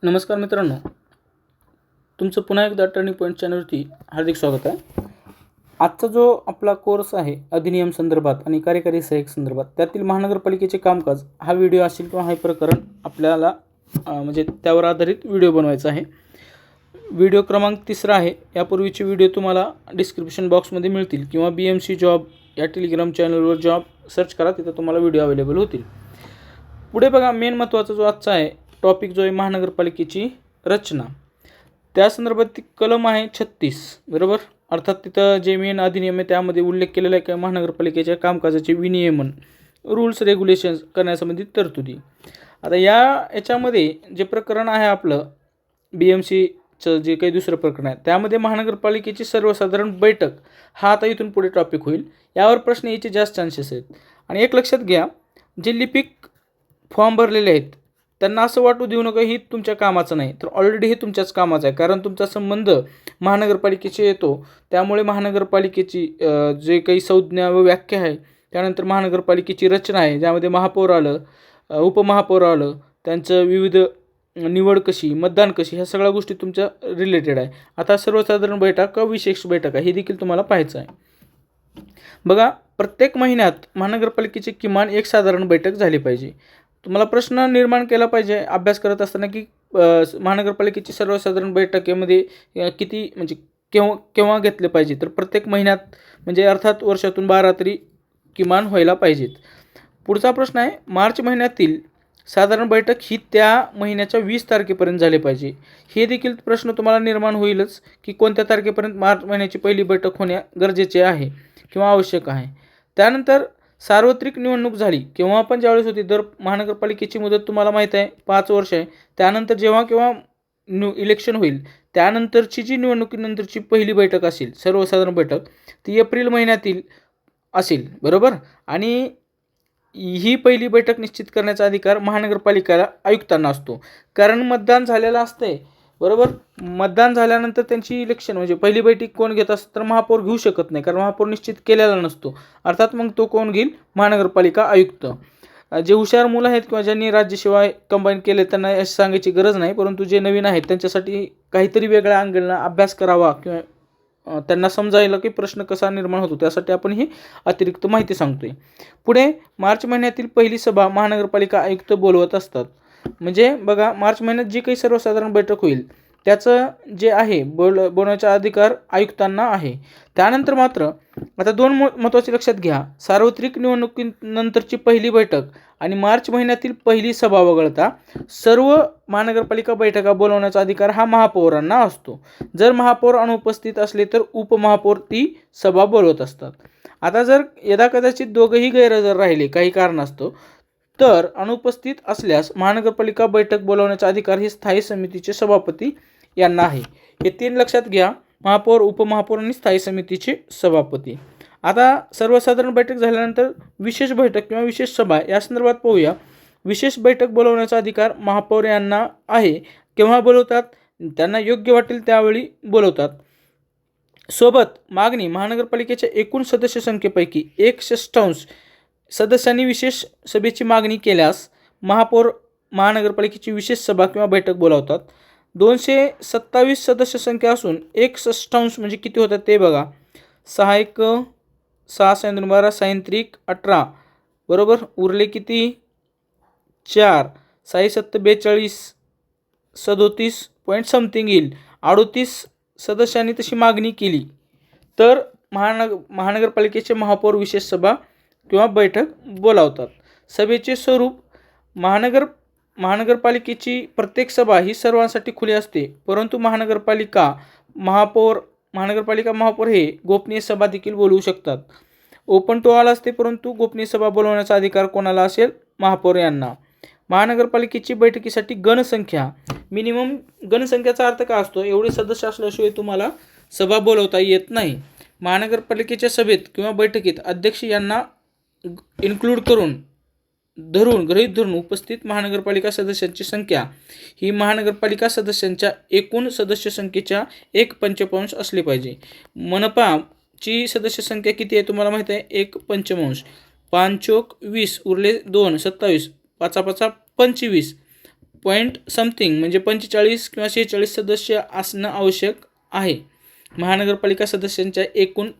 नमस्कार मित्रांनो, तुमचं पुन्हा एकदा टर्निंग पॉईंट चॅनलवरती हार्दिक स्वागत आहे. आजचा जो आपला कोर्स आहे अधिनियम संदर्भात आणि कार्यकारी सहाय्यक संदर्भात त्यातील महानगरपालिकेचे कामकाज हा व्हिडिओ असेल किंवा हे प्रकरण आपल्याला म्हणजे त्यावर आधारित व्हिडिओ बनवायचा आहे. व्हिडिओ क्रमांक 3 आहे. यापूर्वीचे व्हिडिओ तुम्हाला डिस्क्रिप्शन बॉक्समध्ये मिळतील किंवा BMC जॉब या टेलिग्राम चॅनलवर जॉब सर्च करा, तिथं तुम्हाला व्हिडिओ अवेलेबल होतील. पुढे बघा, मेन महत्त्वाचा जो आजचा आहे टॉपिक जो आहे महानगरपालिकेची रचना, त्या संदर्भात कलम आहे 36 बरोबर. अर्थात तिथं जे मेन अधिनियम आहे त्यामध्ये उल्लेख केलेला आहे की महानगरपालिकेच्या कामकाजाचे विनियमन, रूल्स रेग्युलेशन्स करण्यासंबंधित तरतुदी. आता याच्यामध्ये जे प्रकरण आहे आपलं BMCचं जे काही दुसरं प्रकरण आहे त्यामध्ये महानगरपालिकेची सर्वसाधारण बैठक हा आता इथून पुढे टॉपिक होईल. यावर प्रश्न यायचे जास्त चान्सेस आहेत. आणि एक लक्षात घ्या, जे लिपिक फॉर्म भरलेले आहेत त्यांना असं वाटू देऊ नका ही तुमच्या कामाचं नाही, तर ऑलरेडी हे तुमच्याच कामाचं आहे. कारण तुमचा संबंध महानगरपालिकेशी येतो. त्यामुळे महानगरपालिकेची जे काही संज्ञा व व्याख्या आहे, त्यानंतर महानगरपालिकेची रचना आहे ज्यामध्ये महापौर आलं, उपमहापौर आलं, त्यांचं विविध निवड कशी, मतदान कशी, ह्या सगळ्या गोष्टी तुमच्या रिलेटेड आहे. आता सर्वसाधारण बैठक का विशेष बैठक आहे हे देखील तुम्हाला पाहायचं आहे. बघा, प्रत्येक महिन्यात महानगरपालिकेची किमान एक साधारण बैठक झाली पाहिजे. तुम्हाला प्रश्न निर्माण केला पाहिजे अभ्यास करत असताना की महानगरपालिकेची सर्वसाधारण बैठकीमध्ये किती म्हणजे केव्हा घेतले पाहिजे, तर प्रत्येक महिन्यात म्हणजे अर्थात वर्षातून 12 तरी किमान व्हायला पाहिजेत. पुढचा प्रश्न आहे, मार्च महिन्यातील साधारण बैठक ही त्या महिन्याच्या 20 तारखेपर्यंत झाली पाहिजे. हे देखील प्रश्न तुम्हाला निर्माण होईलच की कोणत्या तारखेपर्यंत मार्च महिन्याची पहिली बैठक होणे गरजेचे आहे किंवा आवश्यक आहे. त्यानंतर सार्वत्रिक निवडणूक झाली केव्हा पण ज्यावेळेस होती, दर महानगरपालिकेची मुदत तुम्हाला माहीत आहे 5 वर्ष आहे. त्यानंतर जेव्हा केव्हा इलेक्शन होईल त्यानंतरची जी निवडणुकीनंतरची पहिली बैठक असेल सर्वसाधारण बैठक, ती एप्रिल महिन्यातील असेल बरोबर. आणि ही पहिली बैठक निश्चित करण्याचा अधिकार महानगरपालिकेला आयुक्तांना असतो. कारण मतदान झालेलं असतंय बरोबर. मतदान झाल्यानंतर त्यांची इलेक्शन म्हणजे पहिली बैठक कोण घेत असतं, तर महापौर घेऊ शकत नाही कारण महापौर निश्चित केलेला नसतो. अर्थात मग तो कोण घेईल, महानगरपालिका आयुक्त. जे हुशार मुलं आहेत किंवा ज्यांनी राज्यसेवा कंबाईन केले त्यांना असं सांगायची गरज नाही, परंतु जे नवीन आहेत त्यांच्यासाठी काहीतरी वेगळ्या अंगलनं अभ्यास करावा किंवा त्यांना समजायला की प्रश्न कसा निर्माण होतो त्यासाठी आपण ही अतिरिक्त माहिती सांगतोय. पुढे मार्च महिन्यातील पहिली सभा महानगरपालिका आयुक्त बोलवत असतात. म्हणजे बघा, मार्च महिन्यात जी काही सर्वसाधारण बैठक होईल त्याचं जे आहे बोलण्याचा अधिकार आयुक्तांना आहे. त्यानंतर मात्र आता दोन महत्त्वाचे लक्षात घ्या, सार्वत्रिक निवडणुकीनंतरची पहिली बैठक आणि मार्च महिन्यातील पहिली सभा वगळता सर्व महानगरपालिका बैठका बोलवण्याचा अधिकार हा महापौरांना असतो. जर महापौर अनुपस्थित असले तर उपमहापौर ती सभा बोलवत असतात. आता जर यदाकदाचित दोघंही गैरहजर राहिले काही कारणास्तव, तर अनुपस्थित असल्यास महानगरपालिका बैठक बोलवण्याचा अधिकार हे स्थायी समितीचे सभापती यांना आहे. हे 3 लक्षात घ्या, महापौर, उपमहापौर आणि स्थायी समितीचे सभापती. आता सर्वसाधारण बैठक झाल्यानंतर विशेष बैठक किंवा विशेष सभा या संदर्भात पाहूया. विशेष बैठक बोलवण्याचा अधिकार महापौर यांना आहे. केव्हा बोलवतात, त्यांना योग्य वाटेल त्यावेळी बोलवतात. सोबत मागणी महानगरपालिकेच्या एकूण सदस्य संख्येपैकी 1/6 सदस्यांनी विशेष सभेची मागणी केल्यास महापौर महानगरपालिकेची विशेष सभा किंवा बैठक बोलावतात. 227 सदस्य संख्या असून 1/6 म्हणजे किती होतात ते बघा. 6 6 12 6 18 बरोबर. उरले किती 4 6 7 42 37 पॉईंट समथिंग येईल. 38 सदस्यांनी तशी मागणी केली तर महानगरपालिकेचे महापौर विशेष सभा किंवा बैठक बोलावतात. सभेचे स्वरूप महानगरपालिकेची प्रत्येक सभा ही सर्वांसाठी खुली असते, परंतु महानगरपालिका महापौर हे गोपनीय सभा देखील बोलवू शकतात. ओपन टू ऑल असते, परंतु गोपनीय सभा बोलवण्याचा अधिकार कोणाला असेल, महापौर यांना. महानगरपालिकेची बैठकीसाठी गणसंख्या मिनिमम, गणसंख्याचा अर्थ काय असतो, एवढे सदस्य असल्याशिवाय तुम्हाला सभा बोलवता येत नाही. महानगरपालिकेच्या सभेत किंवा बैठकीत अध्यक्ष यांना इन्क्लूड गृहीत धरून उपस्थित महानगरपालिका सदस्यांची संख्या ही महानगरपालिका सदस्यांच्या एकूण सदस्य संख्येच्या 1/5 असली पाहिजे. मनपाची सदस्य संख्या किती आहे तुम्हाला माहिती आहे, 1/5. 5 चोक 20 उरले 2 27 5 5 25 पॉईंट समथिंग म्हणजे 45 किंवा 46 सदस्य असणं आवश्यक आहे. महानगरपालिका सदस्यांच्या एकूण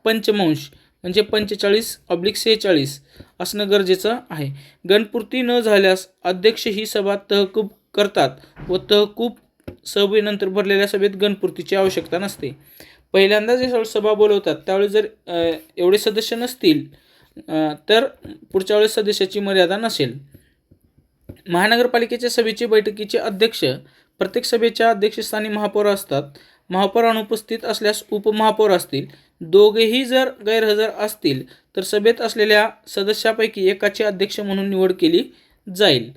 पंचमांश म्हणजे 45/46 असणं गरजेचं आहे. गणपूर्ती न झाल्यास अध्यक्ष ही सभा तहकूब करतात व तहकूब सभेनंतर भरलेल्या सभेत गणपूर्तीची आवश्यकता नसते. पहिल्यांदा जे सभा बोलवतात त्यावेळी जर एवढे सदस्य नसतील तर पुढच्या वेळेस सदस्याची मर्यादा नसेल. महानगरपालिकेच्या सभेची बैठकीचे अध्यक्ष प्रत्येक सभेच्या अध्यक्षस्थानी महापौर असतात. महापौर अनुपस्थित असल्यास उपमहापौर असतील. दोघेही जर गैरहजर असतील तर सभेत असलेल्या सदस्यापैकी एकाची अध्यक्ष म्हणून निवड केली जाईल.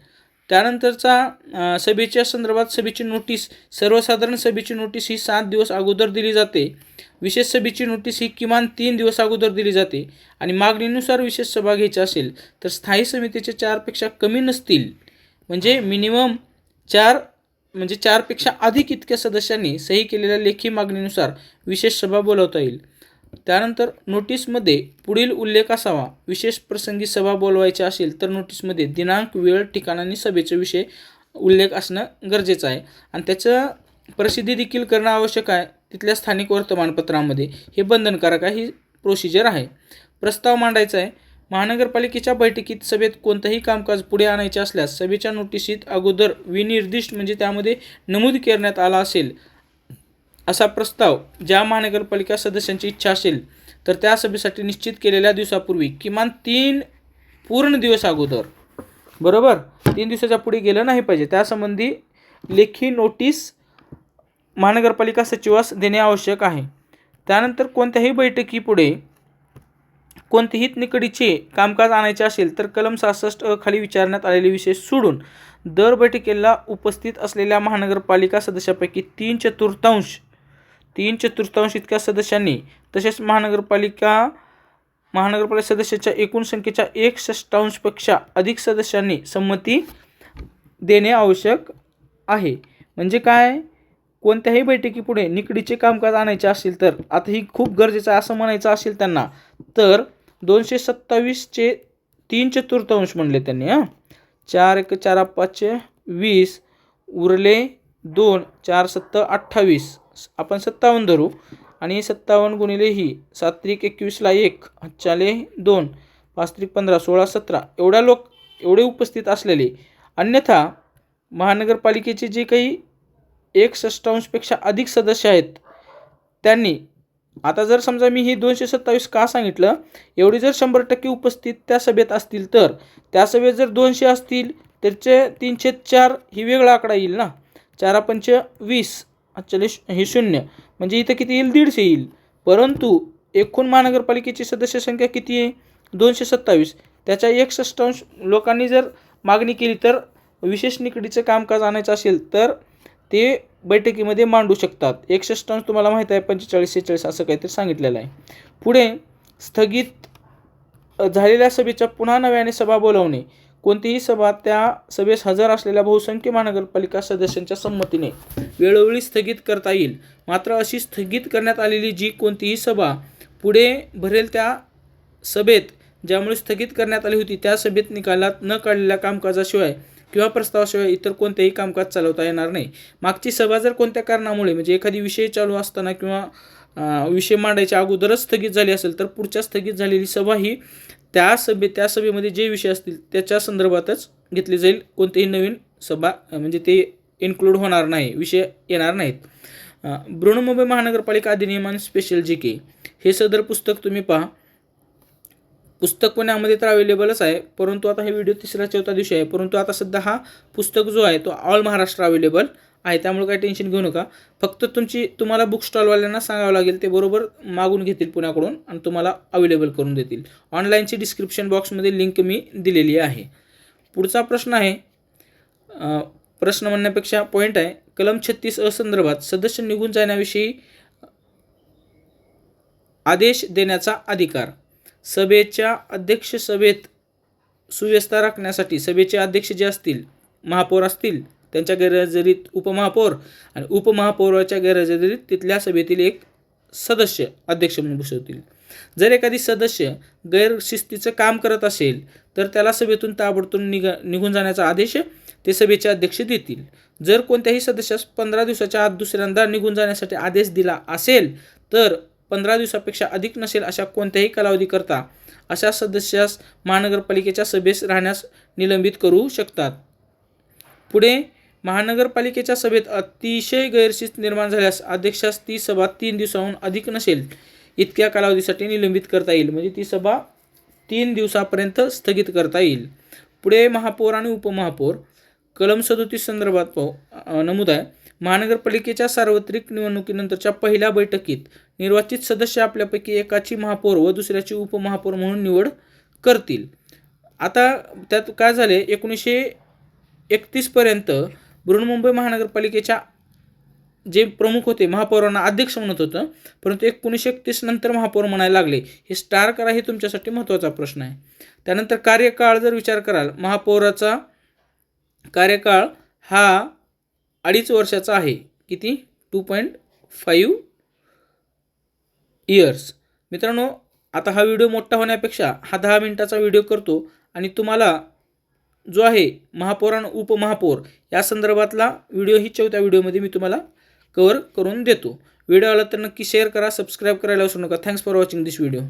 त्यानंतरचा सभेच्या संदर्भात सभेची नोटीस. सर्वसाधारण सभेची नोटीस ही 7 दिवस अगोदर दिली जाते. विशेष सभेची नोटीस ही किमान 3 दिवस अगोदर दिली जाते आणि मागणीनुसार विशेष सभा घ्यायची असेल तर स्थायी समितीचे 4पेक्षा कमी नसतील म्हणजे मिनिमम 4 म्हणजे 4पेक्षा अधिक इतक्या सदस्यांनी सही केलेल्या लेखी मागणीनुसार विशेष सभा बोलवता येईल. त्यानंतर नोटीसमध्ये पुढील उल्लेख असावा. विशेष प्रसंगी सभा बोलवायची असेल तर नोटीसमध्ये दिनांक, वेळ, ठिकाण आणि सभेचा विषय उल्लेख असणं गरजेचं आहे आणि त्याचं प्रसिद्धी देखील करणं आवश्यक आहे. तिथल्या स्थानिक वर्तमानपत्रामध्ये हे बंधनकारक आहे. ही प्रोसिजर आहे. प्रस्ताव मांडायचा आहे. महानगरपालिकेच्या बैठकीत सभेत कोणतंही कामकाज पुढे आणायचे असल्यास सभेच्या नोटिसीत अगोदर विनिर्दिष्ट म्हणजे त्यामध्ये नमूद करण्यात आला असेल असा प्रस्ताव ज्या महानगरपालिका सदस्यांची इच्छा असेल तर त्या सभेसाठी निश्चित केलेल्या दिवसापूर्वी किमान 3 पूर्ण दिवस अगोदर, बरोबर, 3 दिवसाच्या पुढे गेलं नाही पाहिजे, त्यासंबंधी लेखी नोटीस महानगरपालिका सचिवास देणे आवश्यक आहे. त्यानंतर कोणत्याही बैठकीपुढे कोणतेही निकडीचे कामकाज आणायचे असेल तर कलम 66 खाली विचारण्यात आलेले विषय सोडून दर बैठकीला उपस्थित असलेल्या महानगरपालिका सदस्यापैकी 3/4 इतक्या सदस्यांनी तसेच महानगरपालिका सदस्याच्या एकूण संख्येच्या 1/6पेक्षा अधिक सदस्यांनी संमती देणे आवश्यक आहे. म्हणजे काय, कोणत्याही बैठकीपुढे निकडीचे कामकाज आणायचे असेल तर आता ही खूप गरजेचं आहे असं म्हणायचं असेल त्यांना तर 227चे 3/4 म्हणले त्यांनी. 4 × 4 = 5 = 20 उरले 2 4 7 28 आपण 57 धरू आणि 57 गुणिले ही 7 त्रिक 21ला 1 5 2 5 त्रिक 15 16 17 एवढे उपस्थित असलेले, अन्यथा महानगरपालिकेचे जे काही 1/6पेक्षा अधिक सदस्य आहेत त्यांनी, आता जर समजा मी ही 227 का सांगितलं, एवढी जर 100% उपस्थित त्या सभेत असतील तर त्या सभेत जर 200 असतील त्याचे 3/4 ही वेगळा आकडा येईल ना. 4 × 5 = 20 हे 0 म्हणजे इथं किती येईल, 150 येईल. परंतु एकूण महानगरपालिकेची सदस्य संख्या किती आहे, 227. त्याच्या 1/6 लोकांनी जर मागणी केली तर विशेष निकडीचं कामकाज आणायचं असेल तर ते बैठकीमध्ये मांडू शकतात. 1/6 तुम्हाला माहीत आहे 45-46 असं काहीतरी सांगितलेलं आहे. पुढे स्थगित झालेल्या सभेच्या पुन्हा नव्याने सभा बोलवणे. कोणतीही सभा त्या सभेस हजर असलेल्या बहुसंख्य महानगरपालिका सदस्यांच्या संमतीने वेळोवेळी स्थगित करता येईल. मात्र अशी स्थगित करण्यात आलेली जी कोणतीही सभा पुढे भरेल त्या सभेत ज्यामुळे स्थगित करण्यात आली होती त्या सभेत निकालात न काढलेल्या कामकाजाशिवाय किंवा प्रस्तावाशिवाय इतर कोणतेही कामकाज चालवता येणार नाही. मागची सभा जर कोणत्या कारणामुळे म्हणजे एखादी विषय चालू असताना किंवा विषय मांडायच्या अगोदरच स्थगित झाली असेल तर पुढच्या स्थगित झालेली सभा ही त्या सभेमध्ये जे विषय असतील त्याच्या संदर्भातच घेतली जाईल. कोणतेही नवीन सभा म्हणजे ते इन्क्लूड होणार नाही, विषय येणार नाहीत. बृहन्मुंबई महानगरपालिका अधिनियम आणि स्पेशल जी.के. हे सदर पुस्तक तुम्ही पहा. पुस्तक पुण्यामध्ये तर अवेलेबलच आहे, परंतु आता हे व्हिडिओ 3-4 दिवशी आहे, परंतु आता सध्या हा पुस्तक जो आहे तो ऑल महाराष्ट्र अवेलेबल आहे, त्यामुळे काही टेन्शन घेऊ नका. फक्त तुम्हाला बुक स्टॉलवाल्यांना सांगावं लागेल, ते बरोबर मागून घेतील पुण्याकडून आणि तुम्हाला अवेलेबल करून देतील. ऑनलाईनची डिस्क्रिप्शन बॉक्समध्ये लिंक मी दिलेली आहे. पुढचा प्रश्न आहे, प्रश्न म्हणण्यापेक्षा पॉईंट आहे, कलम 36 संदर्भात सदस्य निघून जाण्याविषयी आदेश देण्याचा अधिकार. सभेच्या अध्यक्ष सभेत सुव्यवस्था राखण्यासाठी सभेचे अध्यक्ष जे असतील, महापौर असतील, त्यांच्या गैरहजेरीत उपमहापौर आणि उपमहापौराच्या गैरहजेरीत तिथल्या सभेतील एक सदस्य अध्यक्ष म्हणून बसवतील. जर एखादी सदस्य गैरशिस्तीचं काम करत असेल तर त्याला सभेतून ताबडतोब निघून जाण्याचा आदेश ते सभेचे अध्यक्ष देतील. जर कोणत्याही सदस्यास 15 दिवसाच्या आत दुसऱ्यांदा निघून जाण्यासाठी आदेश दिला असेल तर 15 दिवसापेक्षा अधिक नसेल अशा कोणत्याही कालावधीकरता अशा सदस्यास महानगरपालिकेच्या सभेस राहण्यास निलंबित करू शकतात. पुढे महानगरपालिकेच्या सभेत अतिशय गैरशिस्त निर्माण झाल्यास अध्यक्षास ती सभा 3 दिवसांहून अधिक नसेल इतक्या कालावधीसाठी निलंबित करता येईल. म्हणजे ती सभा 3 दिवसापर्यंत स्थगित करता येईल. पुढे महापौर आणि उपमहापौर कलम 37 संदर्भात नमूद आहे. महानगरपालिकेच्या सार्वत्रिक निवडणुकीनंतरच्या पहिल्या बैठकीत निर्वाचित सदस्य आपल्यापैकी एकाची महापौर व दुसऱ्याची उपमहापौर म्हणून निवड करतील. आता त्यात काय झाले, 1931 पर्यंत बृहन्मुंबई महानगरपालिकेच्या जे प्रमुख होते महापौरांना अध्यक्ष म्हणत होतं, परंतु 1931 नंतर महापौर म्हणायला लागले. हे स्टार करा, हे तुमच्यासाठी महत्त्वाचा प्रश्न आहे. त्यानंतर कार्यकाळ जर विचार कराल, महापौराचा कार्यकाळ हा 2.5 वर्षाचा आहे. किती? 2.5 इयर्स. मित्रांनो, आता हा व्हिडिओ मोठा होण्यापेक्षा हा 10 मिनिटाचा व्हिडिओ करतो आणि तुम्हाला जो आहे महापौर आणि उपमहापौर या संदर्भातला व्हिडिओ ही 4थ्या व्हिडिओमध्ये मी तुम्हाला कव्हर करून देतो. व्हिडिओ आला तर नक्की शेअर करा, सबस्क्राईब करायला विसरू नका. Thanks for watching this video.